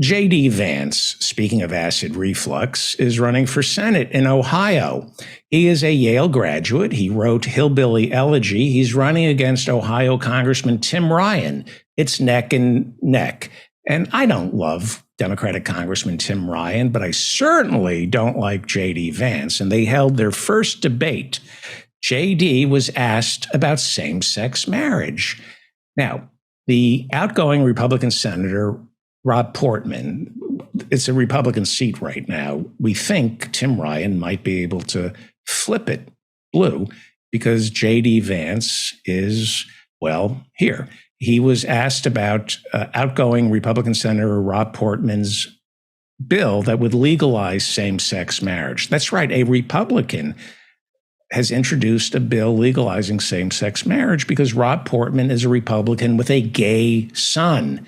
J.D. Vance, speaking of acid reflux, is running for Senate in Ohio. He is a Yale graduate. He wrote Hillbilly Elegy. He's running against Ohio Congressman Tim Ryan. It's neck and neck. And I don't love Democratic Congressman Tim Ryan, but I certainly don't like J.D. Vance. And they held their first debate. J.D. was asked about same-sex marriage. Now, the outgoing Republican Senator Rob Portman, it's a Republican seat right now. We think Tim Ryan might be able to flip it blue because J.D. Vance is, well, here. He was asked about outgoing Republican Senator Rob Portman's bill that would legalize same-sex marriage. That's right, a Republican has introduced a bill legalizing same-sex marriage because Rob Portman is a Republican with a gay son.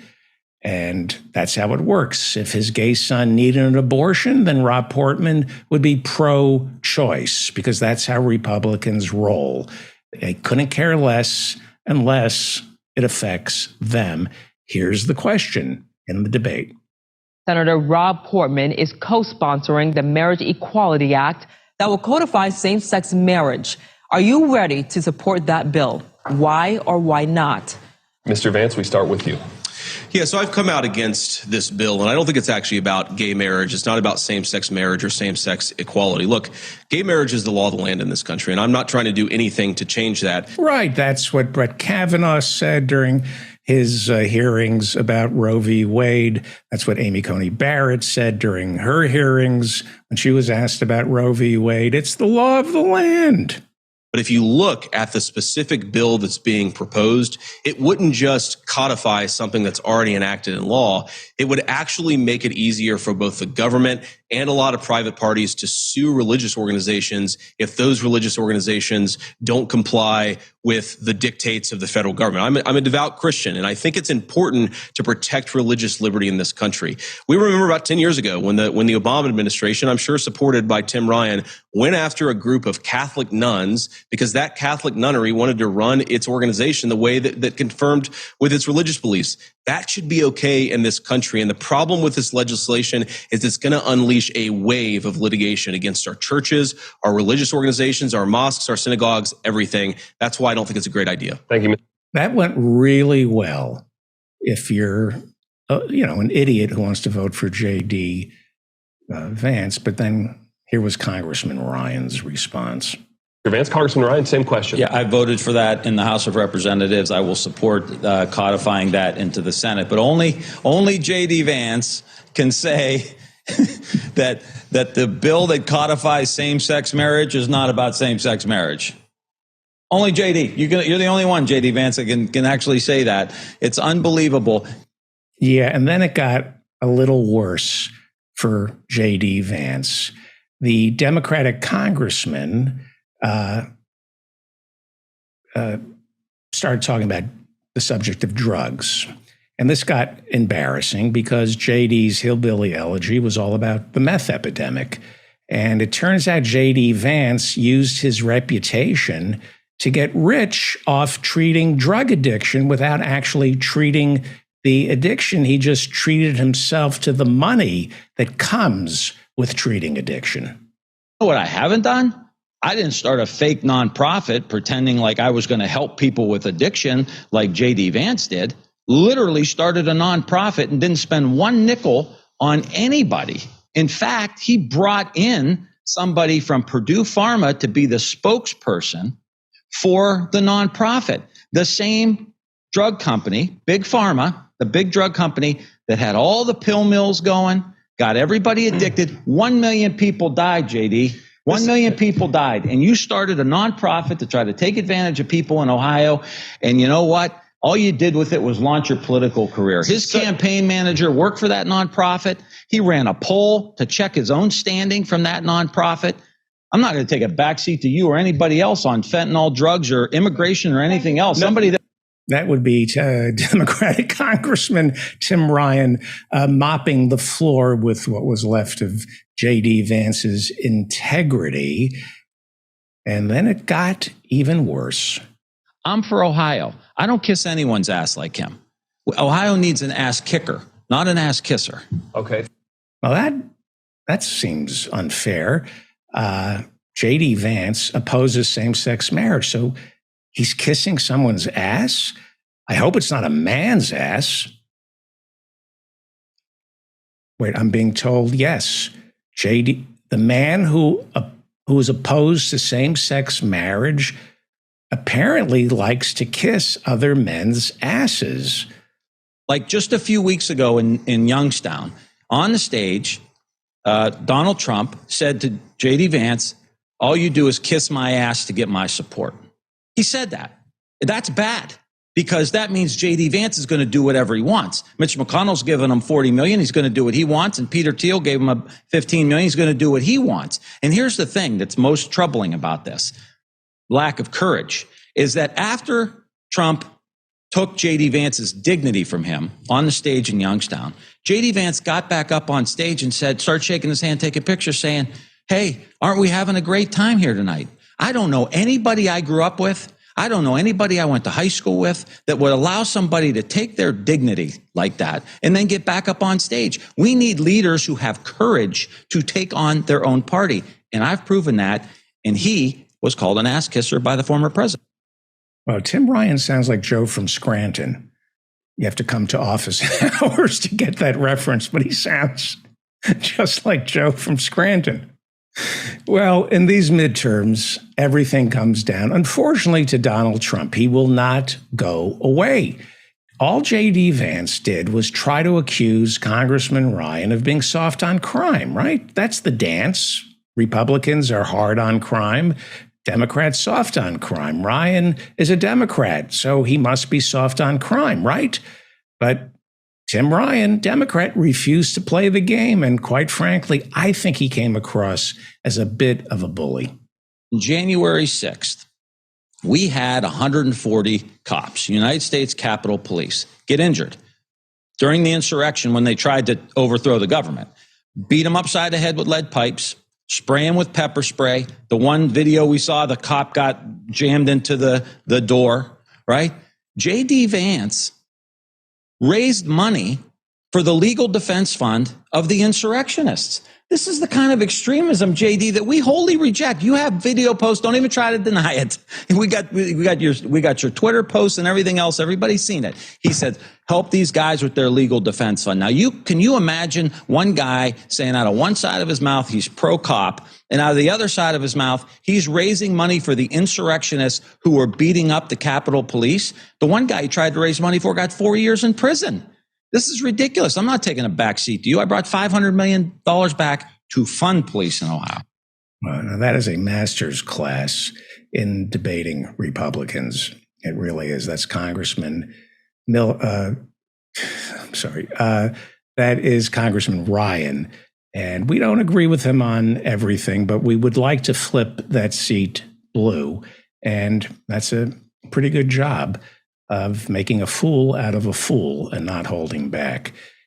And that's how it works. If his gay son needed an abortion, then Rob Portman would be pro-choice because that's how Republicans roll. They couldn't care less unless it affects them. Here's the question in the debate. Senator Rob Portman is co-sponsoring the Marriage Equality Act that will codify same-sex marriage. Are you ready to support that bill? Why or why not? Mr. Vance, we start with you. Yeah, so I've come out against this bill, and I don't think it's actually about gay marriage. It's not about same-sex marriage or same-sex equality. Look, gay marriage is the law of the land in this country, and I'm not trying to do anything to change that. Right. That's what Brett Kavanaugh said during his hearings about Roe v. Wade. That's what Amy Coney Barrett said during her hearings when she was asked about Roe v. Wade. It's the law of the land. But if you look at the specific bill that's being proposed, it wouldn't just codify something that's already enacted in law. It would actually make it easier for both the government and a lot of private parties to sue religious organizations if those religious organizations don't comply with the dictates of the federal government. I'm a devout Christian, and I think it's important to protect religious liberty in this country. We remember about 10 years ago when the Obama administration, I'm sure supported by Tim Ryan, went after a group of Catholic nuns because that Catholic nunnery wanted to run its organization the way that confirmed with its religious beliefs. That should be okay in this country. And the problem with this legislation is it's going to unleash a wave of litigation against our churches, our religious organizations, our mosques, our synagogues, everything. That's why I don't think it's a great idea. Thank you. That went really well if you're, an idiot who wants to vote for J.D. Vance. But then here was Congressman Ryan's response. Vance, Congressman Ryan, same question. Yeah, I voted for that in the House of Representatives. I will support codifying that into the Senate. But only J.D. Vance can say that the bill that codifies same-sex marriage is not about same-sex marriage. Only J.D. You're the only one, J.D. Vance, that can actually say that. It's unbelievable. Yeah, and then it got a little worse for J.D. Vance. The Democratic congressman started talking about the subject of drugs. And this got embarrassing because JD's Hillbilly Elegy was all about the meth epidemic. And it turns out JD Vance used his reputation to get rich off treating drug addiction without actually treating the addiction. He just treated himself to the money that comes with treating addiction. You know what I haven't done? I didn't start a fake nonprofit pretending like I was going to help people with addiction like J.D. Vance did. Literally started a nonprofit and didn't spend one nickel on anybody. In fact, he brought in somebody from Purdue Pharma to be the spokesperson for the nonprofit. The same drug company, Big Pharma, the big drug company that had all the pill mills going, got everybody addicted. 1 million people died, JD. 1 million people died. And you started a nonprofit to try to take advantage of people in Ohio. And you know what? All you did with it was launch your political career. His campaign manager worked for that nonprofit. He ran a poll to check his own standing from that nonprofit. I'm not going to take a backseat to you or anybody else on fentanyl, drugs, or immigration or anything else. That would be Democratic Congressman Tim Ryan mopping the floor with what was left of J.D. Vance's integrity. And then it got even worse. I'm for Ohio. I don't kiss anyone's ass like him. Ohio needs an ass kicker. not an ass kisser. Okay. Well, that seems unfair. J.D. Vance opposes same-sex marriage, so he's kissing someone's ass? I hope it's not a man's ass. Wait, I'm being told yes. J.D., the man who is opposed to same-sex marriage, apparently likes to kiss other men's asses. Like just a few weeks ago in Youngstown, on the stage, Donald Trump said to J.D. Vance, all you do is kiss my ass to get my support. He said that. That's bad because that means J.D. Vance is going to do whatever he wants. Mitch McConnell's given him $40 million. He's going to do what he wants. And Peter Thiel gave him $15 million. He's going to do what he wants. And here's the thing that's most troubling about this lack of courage is that after Trump took J.D. Vance's dignity from him on the stage in Youngstown, J.D. Vance got back up on stage and said, start shaking his hand, take a picture saying, hey, aren't we having a great time here tonight? I don't know anybody I grew up with. I don't know anybody I went to high school with that would allow somebody to take their dignity like that and then get back up on stage. We need leaders who have courage to take on their own party. And I've proven that. And he was called an ass kisser by the former president. Well, Tim Ryan sounds like Joe from Scranton. You have to come to office hours to get that reference, but he sounds just like Joe from Scranton. Well, in these midterms, everything comes down, unfortunately, to Donald Trump. He will not go away. All J.D. Vance did was try to accuse Congressman Ryan of being soft on crime, right? That's the dance. Republicans are hard on crime. Democrats soft on crime. Ryan is a Democrat, so he must be soft on crime, right? But Tim Ryan, Democrat, refused to play the game. And quite frankly, I think he came across as a bit of a bully. January 6th, we had 140 cops, United States Capitol Police, get injured during the insurrection when they tried to overthrow the government. Beat them upside the head with lead pipes, spray them with pepper spray. The one video we saw, the cop got jammed into the door, right? J.D. Vance raised money for the legal defense fund of the insurrectionists. This is the kind of extremism, JD, that we wholly reject. You have video posts. Don't even try to deny it. We got your Twitter posts and everything else. Everybody's seen it. He said, help these guys with their legal defense fund. Now, can you imagine one guy saying out of one side of his mouth, he's pro-cop, and out of the other side of his mouth, he's raising money for the insurrectionists who were beating up the Capitol Police? The one guy he tried to raise money for got 4 years in prison. This is ridiculous. I'm not taking a back seat to you. I brought $500 million back to fund police in Ohio. Well, now that is a master's class in debating Republicans. It really is. That's Congressman that is Congressman Ryan. And we don't agree with him on everything, but we would like to flip that seat blue. And that's a pretty good job of making a fool out of a fool and not holding back.